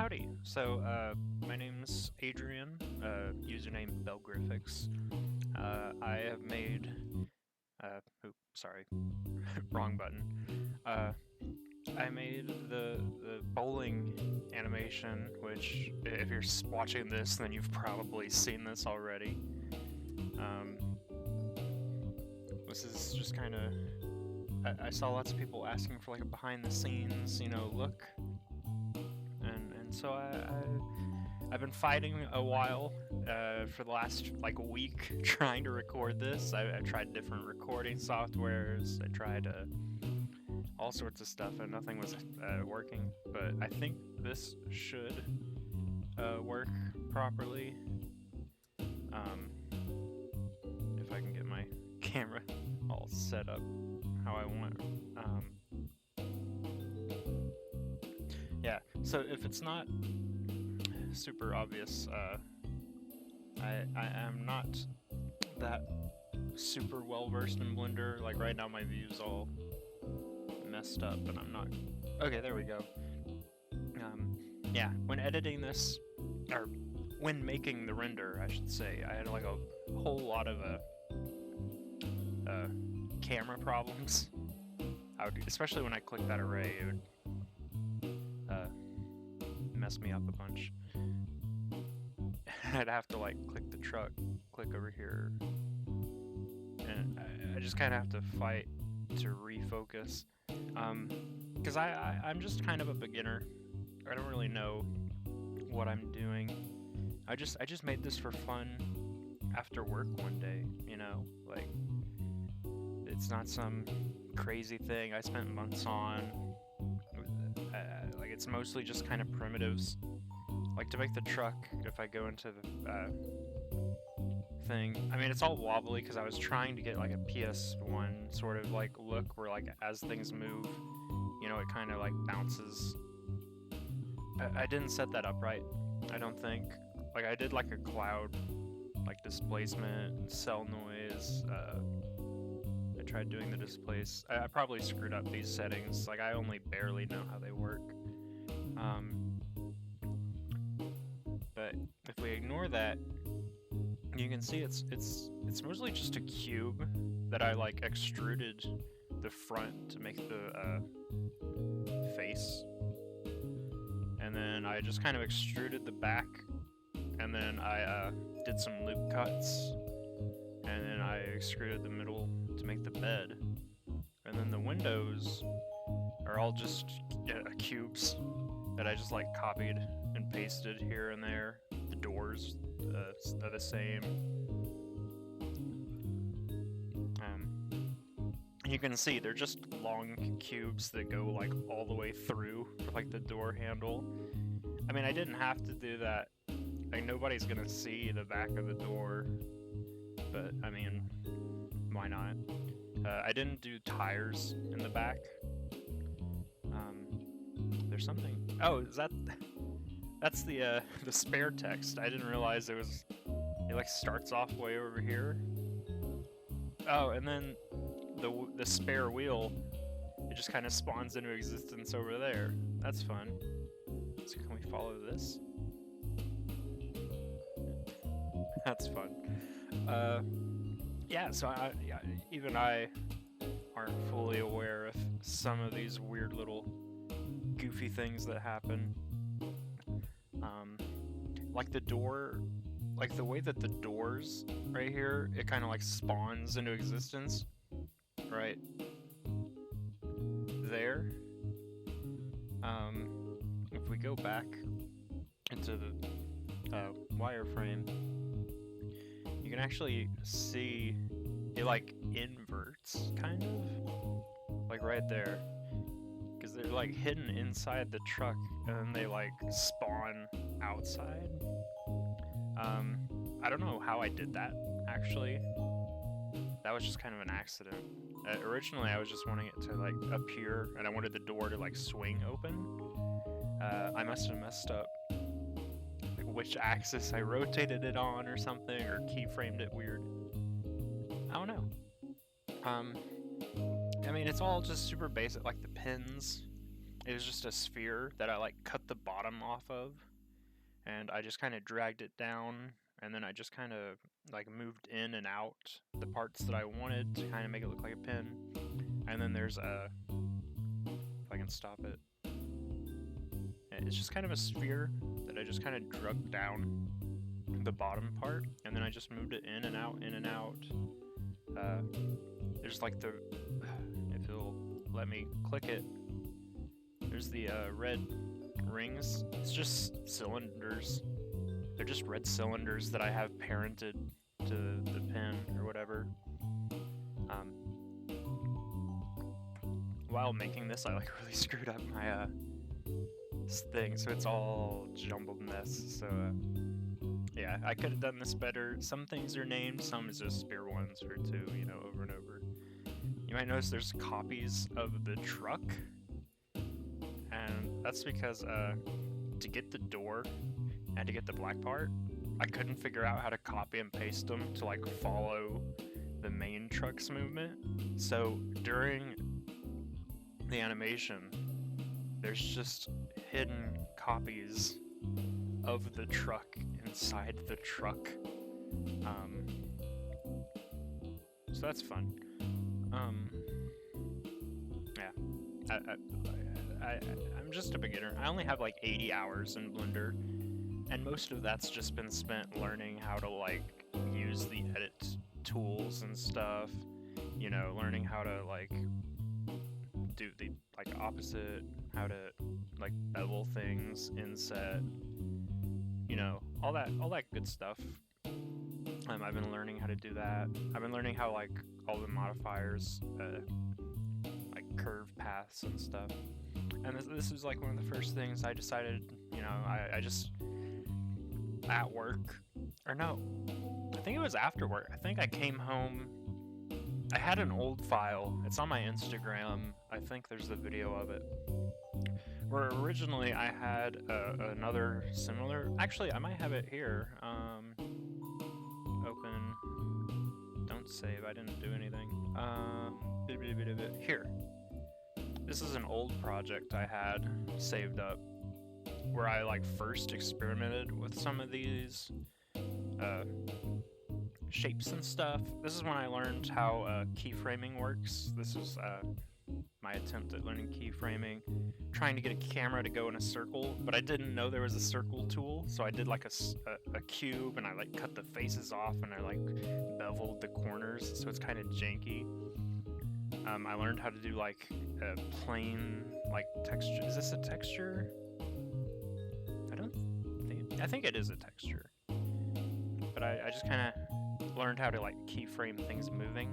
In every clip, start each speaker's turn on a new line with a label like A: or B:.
A: Howdy. My name's Adrian, username Belgraphics. I have made, oops, sorry, wrong button. I made the bowling animation, which if you're watching this, then you've probably seen this already. This is just kind of, I saw lots of people asking for like a behind the scenes, look. And so I've been fighting a while for the last like week trying to record this. I tried different recording softwares. I tried all sorts of stuff, and nothing was working. But I think this should work properly. If I can get my camera all set up how I want. Yeah, so if it's not super obvious, I am not that super well versed in Blender. Like right now my view's all messed up and I'm not... Okay, there we go. Yeah, when editing this, or when making the render, I should say, I had like a whole lot of camera problems. Especially when I clicked that array, it would mess me up a bunch. I'd have to like click the truck, click over here, and I just kind of have to fight to refocus. Because I'm just kind of a beginner. I don't really know what I'm doing. I just made this for fun after work one day, like it's not some crazy thing I spent months on. Like it's mostly just kind of primitives. Like to make the truck, if I go into the thing, I mean it's all wobbly because I was trying to get like a PS1 sort of like look where like as things move, it kind of like bounces. I didn't set that up right, I don't think. Like I did like a cloud, like displacement, cell noise. I tried doing the displace. I probably screwed up these settings. Like I only barely know how they work. But if we ignore that, you can see it's mostly just a cube that I like extruded the front to make the face, and then I just kind of extruded the back, and then I did some loop cuts, and then I extruded the middle to make the bed, and then the windows are all just cubes that I just like copied and pasted here and there. The doors are the same. You can see they're just long cubes that go like all the way through for like the door handle. I mean, I didn't have to do that. Like nobody's gonna see the back of the door, but I mean, why not? I didn't do tires in the back. There's something. Oh, that's the spare text. I didn't realize it like starts off way over here. Oh, and then the spare wheel, it just kind of spawns into existence over there. That's fun. So can we follow this? That's fun. Yeah, so even I aren't fully aware of some of these weird little goofy things that happen. Like the door, like the way that the doors right here, it kind of like spawns into existence, right there. If we go back into the wireframe, you can actually see it like inverts, kind of, like right there. Because they're like hidden inside the truck and then they like spawn outside. I don't know how I did that, actually. That was just kind of an accident. Originally I was just wanting it to like appear and I wanted the door to like swing open. I must have messed up like which axis I rotated it on or something, or keyframed it weird. I don't know. I mean, it's all just super basic, like the pins. it was just a sphere that I like cut the bottom off of, and I just kind of dragged it down, and then I just kind of like moved in and out the parts that I wanted to kind of make it look like a pin. And then there's a, if I can stop it, it's just kind of a sphere that I just kind of drug down the bottom part, and then I just moved it in and out, in and out. There's like the, if it'll let me click it, there's the red rings. It's just cylinders. They're just red cylinders that I have parented to the pin or whatever. While making this, I like really screwed up my thing, so it's all jumbled mess. So yeah, I could have done this better. Some things are named, some is just spare ones for two, you know, over and over. You might notice there's copies of the truck, and that's because to get the door and to get the black part, I couldn't figure out how to copy and paste them to like follow the main truck's movement. So during the animation, there's just hidden copies of the truck inside the truck. So that's fun. Yeah, I'm just a beginner. I only have like 80 hours in Blender, and most of that's just been spent learning how to like use the edit tools and stuff. You know, learning how to like do the like opposite, how to like bevel things, inset, you know, all that good stuff. I've been learning how to do that. I've been learning how like all the modifiers, like curve paths and stuff. And this was like one of the first things I decided, you know, I just at work, or no, I think it was after work. I think I came home. I had an old file. It's on my Instagram. I think there's the video of it. Where originally I had another similar. Actually, I might have it here. Open. Don't save. I didn't do anything. Here. This is an old project I had saved up, where I like first experimented with some of these shapes and stuff. This is when I learned how keyframing works. This is my attempt at learning keyframing, trying to get a camera to go in a circle, but I didn't know there was a circle tool, so I did like a cube, and I like cut the faces off, and I like beveled the corners, so it's kind of janky. I learned how to do like a plain like texture. Is this a texture? I think it is a texture, but I just kind of learned how to like keyframe things moving.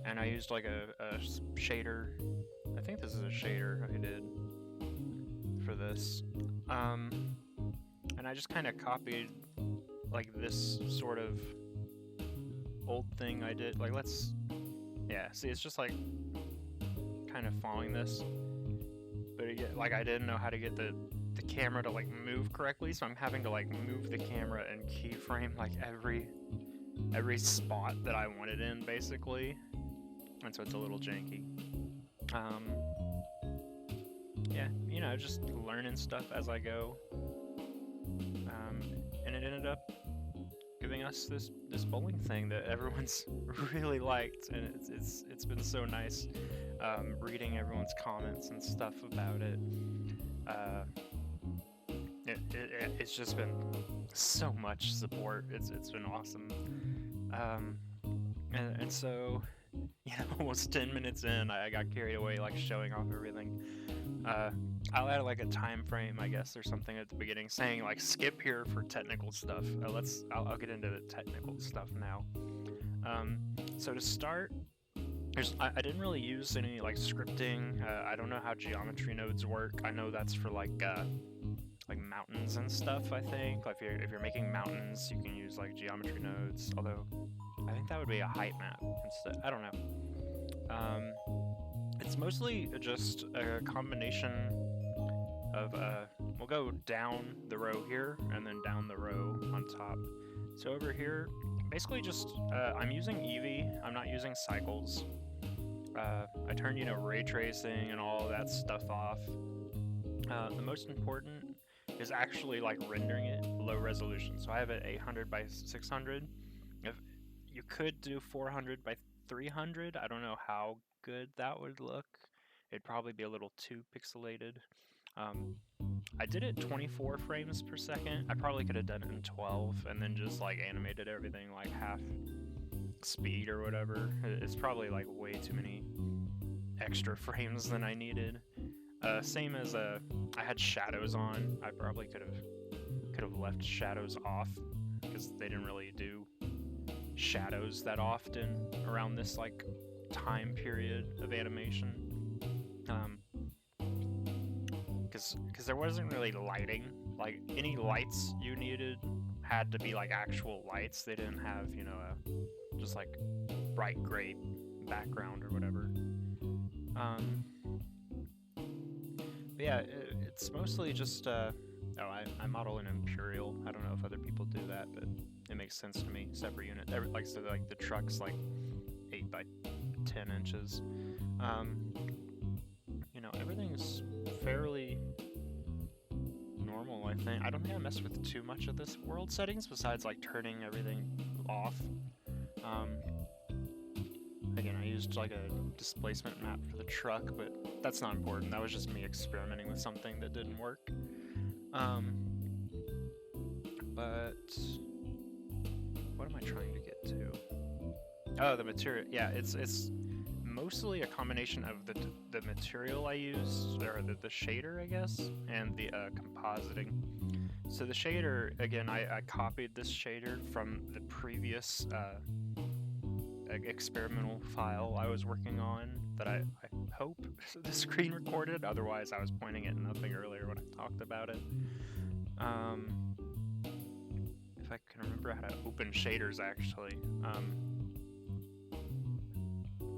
A: And I used like a shader. I think this is a shader I did for this. And I just kind of copied like this sort of old thing I did. Like yeah, see, it's just like kind of following this. But like I didn't know how to get the camera to like move correctly, so I'm having to like move the camera and keyframe like every spot that I want it in, basically. And so it's a little janky. Yeah, you know, just learning stuff as I go. And it ended up giving us this bowling thing that everyone's really liked, and it's been so nice reading everyone's comments and stuff about it. It's just been so much support. It's been awesome. And so, you know, almost 10 minutes in, I got carried away, like showing off everything. I'll add like a time frame, I guess, or something at the beginning, saying like skip here for technical stuff. I'll get into the technical stuff now. So to start, I didn't really use any like scripting. I don't know how geometry nodes work. I know that's for like mountains and stuff. I think like if you're making mountains, you can use like geometry nodes. Although I think that would be a height map instead. I don't know. It's mostly just a combination of we'll go down the row here and then down the row on top. So over here, basically just I'm using Eevee. I'm not using cycles. I turned, ray tracing and all that stuff off. The most important is actually like rendering it low resolution. So I have it 800 by 600. If you could do 400 by 300, I don't know how good that would look. It'd probably be a little too pixelated. I did it 24 frames per second. I probably could have done it in 12 and then just like animated everything like half speed or whatever. It's probably like way too many extra frames than I needed. Same as I had shadows on. I probably could have left shadows off because they didn't really do shadows that often around this like time period of animation. Because there wasn't really lighting. Like any lights you needed had to be like actual lights. They didn't have just like bright gray background or whatever. But yeah, it's mostly just I model an Imperial. I don't know if other people do that, but it makes sense to me. Separate unit. Like so, like the truck's like 8 by 10 inches. Everything's fairly normal. I think I don't think I messed with too much of this world settings besides like turning everything off. Again, I used like a displacement map for the truck, but that's not important. That was just me experimenting with something that didn't work. But what am I trying to get to? Oh, the material. Yeah, it's mostly a combination of the material I used, or the shader, I guess, and the compositing. So the shader, again, I copied this shader from the previous experimental file I was working on that I hope the screen recorded, otherwise I was pointing at nothing earlier when I talked about it. If I can remember how to open shaders actually.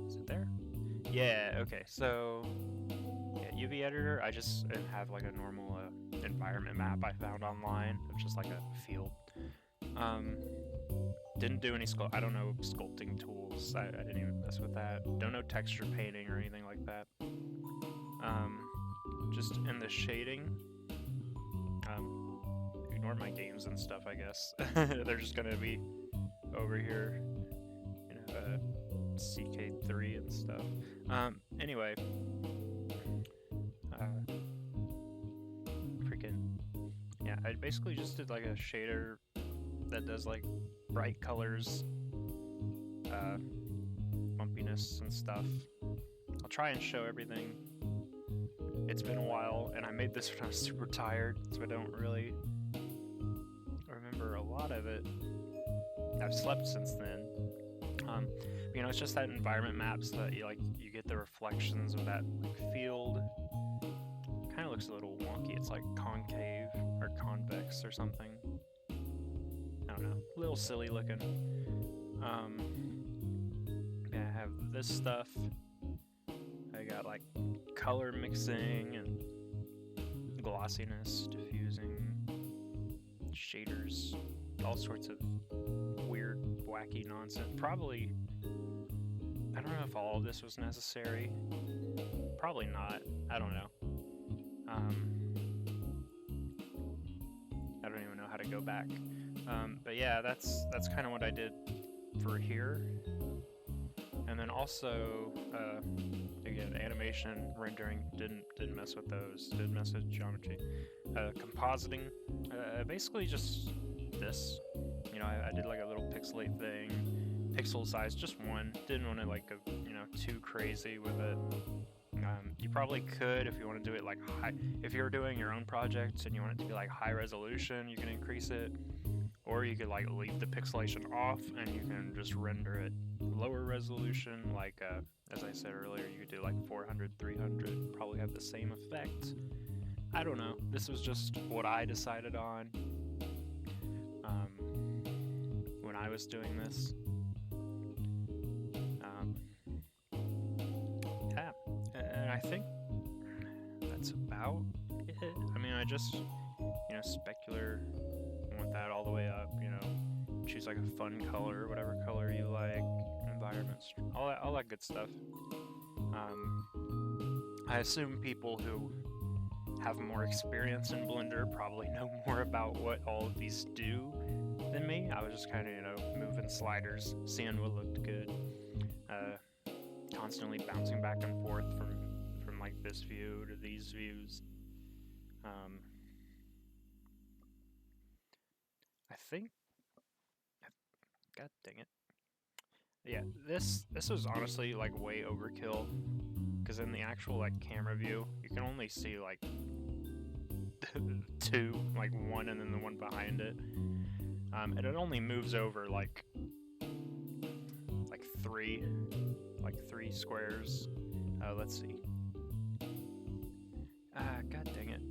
A: Is it there? Yeah, okay, so yeah, UV editor, I just have like a normal environment map I found online, which is like a field. Didn't do any I don't know sculpting tools. I didn't even mess with that. Don't know texture painting or anything like that. Just in the shading. Ignore my games and stuff, I guess. They're just gonna be over here, CK3 and stuff. Anyway. Yeah, I basically just did like a shader that does like bright colors, bumpiness and stuff. I'll try and show everything. It's been a while, and I made this when I was super tired, so I don't really remember a lot of it. I've slept since then. It's just that environment map so that you get the reflections of that field. Kind of looks a little wonky. It's like concave or convex or something. I don't know, a little silly looking. Yeah, I have this stuff. I got like color mixing and glossiness, diffusing, shaders, all sorts of weird, wacky nonsense. Probably, I don't know if all of this was necessary. Probably not. I don't know. I don't even know how to go back. But yeah, that's kind of what I did for here. And then also, again, animation, rendering, didn't mess with those. Didn't mess with geometry. Compositing, basically just this. I did like a little pixelate thing. Pixel size, just one. Didn't want to like go, too crazy with it. You probably could, if you want to do it like high, if you're doing your own projects and you want it to be like high resolution, you can increase it, or you could like leave the pixelation off and you can just render it lower resolution, like as I said earlier, you could do like 400, 300, probably have the same effect. I don't know, this was just what I decided on when I was doing this. Yeah, and I think that's about it. I mean, I just, specular, want that all the way up, choose like a fun color, whatever color you like, environments, all that good stuff. I assume people who have more experience in Blender probably know more about what all of these do than me. I was just kind of, moving sliders, seeing what looked good, constantly bouncing back and forth from like this view to these views. I think, God dang it. Yeah, this was honestly like way overkill, because in the actual like camera view, you can only see like two, like one and then the one behind it, and it only moves over like three squares. Let's see. God dang it.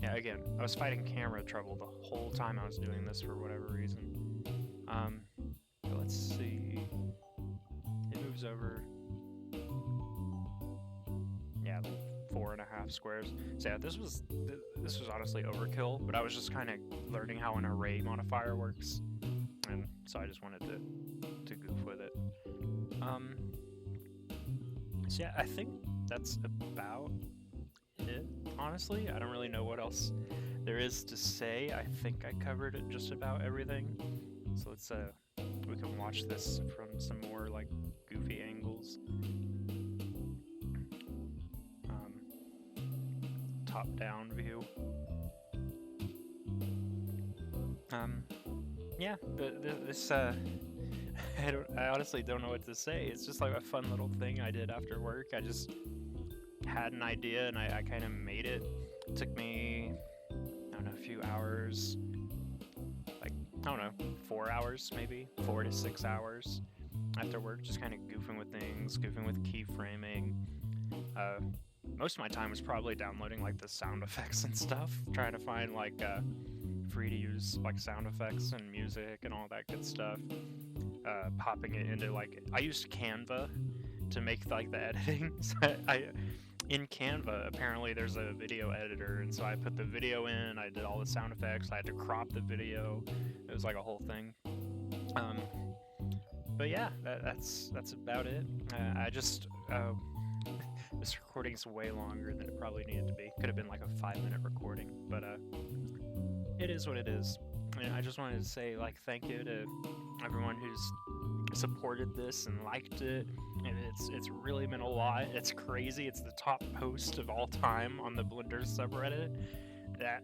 A: Yeah, again, I was fighting camera trouble the whole time I was doing this for whatever reason. But let's see. It moves over. Yeah, like 4.5 squares. So yeah, this was honestly overkill, but I was just kind of learning how an array modifier works, and so I just wanted to goof with it. So yeah, I think that's about it. Honestly, I don't really know what else there is to say. I think I covered it just about everything. So let's we can watch this from some more like goofy angles. Top-down view. Yeah, this I honestly don't know what to say. It's just like a fun little thing I did after work. I just had an idea and I kind of made it. It took me, I don't know, a few hours, like, I don't know, 4 hours maybe, 4 to 6 hours after work, just kind of goofing with things, goofing with keyframing. Most of my time was probably downloading like the sound effects and stuff, trying to find like free to use like sound effects and music and all that good stuff. Popping it into like, I used Canva to make like the editing. So in Canva, apparently there's a video editor, and so I put the video in, I did all the sound effects, I had to crop the video. It was like a whole thing. But yeah, that's about it. I just this recording's way longer than it probably needed to be. Could have been like a 5-minute recording, but it is what it is. And I just wanted to say like thank you to everyone who's supported this and liked it. And it's really been a lot. It's crazy. It's the top post of all time on the Blender subreddit. That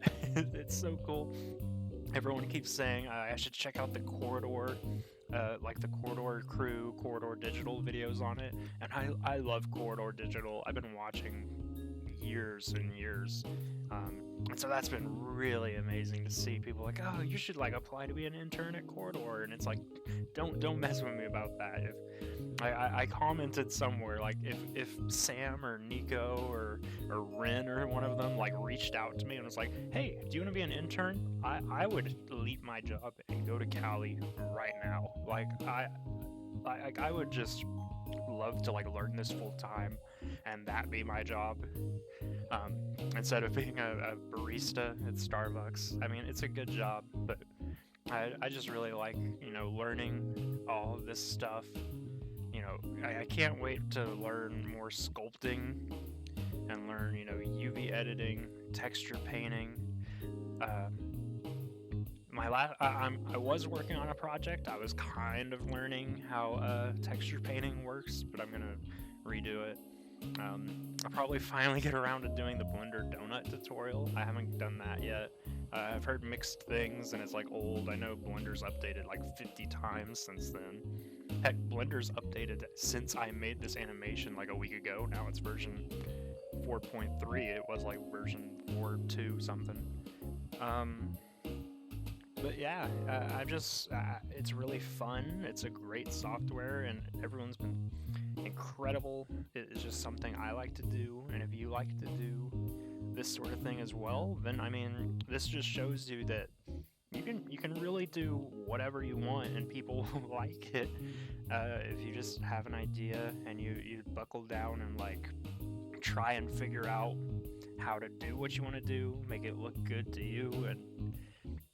A: it's so cool. Everyone keeps saying I should check out the Corridor, like the Corridor Crew, Corridor Digital videos on it, and I love Corridor Digital. I've been watching years and years, and so that's been really amazing to see people like, oh, you should like apply to be an intern at Corridor, and it's like, don't mess with me about that. If I commented somewhere like if Sam or Nico or Ren or one of them like reached out to me and was like, hey, do you want to be an intern? I would leave my job and go to Cali right now. Like I would just love to like learn this full time and that be my job, instead of being a barista at Starbucks. I mean, it's a good job, but I just really like, learning all of this stuff. I can't wait to learn more sculpting and learn, UV editing, texture painting. I was working on a project. I was kind of learning how texture painting works, but I'm gonna redo it. I'll probably finally get around to doing the Blender donut tutorial. I haven't done that yet. I've heard mixed things, and it's like old. I know Blender's updated like 50 times since then. Heck, Blender's updated since I made this animation like a week ago. Now it's version 4.3. It was like version 4.2 something. But yeah, it's really fun. It's a great software, and everyone's been incredible. It's just something I like to do, and if you like to do this sort of thing as well, then I mean, this just shows you that you can really do whatever you want, and people like it. If you just have an idea and you buckle down and like try and figure out how to do what you want to do, make it look good to you. And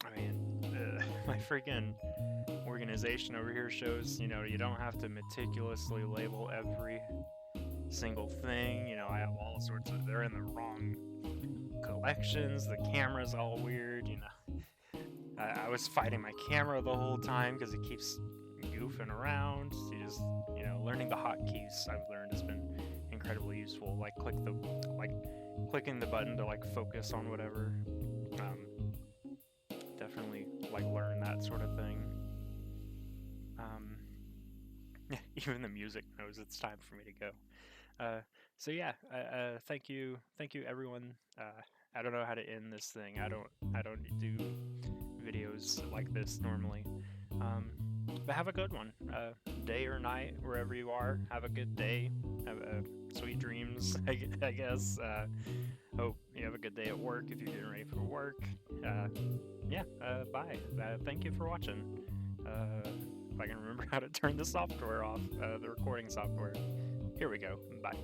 A: I mean, my freaking organization over here shows, you don't have to meticulously label every single thing. You know, I have all sorts of, they're in the wrong collections, the camera's all weird, you know. I was fighting my camera the whole time because it keeps goofing around. You just, you know, learning the hotkeys I've learned has been incredibly useful. Like clicking the button to like focus on whatever. Definitely like learn that sort of thing. Even the music knows it's time for me to go. So yeah, thank you everyone. I don't know how to end this thing. I don't do videos like this normally. But have a good one, day or night, wherever you are. Have a good day. Have sweet dreams, I guess. Hope you have a good day at work if you're getting ready for work. Yeah, bye. Thank you for watching. If I can remember how to turn the software off, the recording software. Here we go. Bye.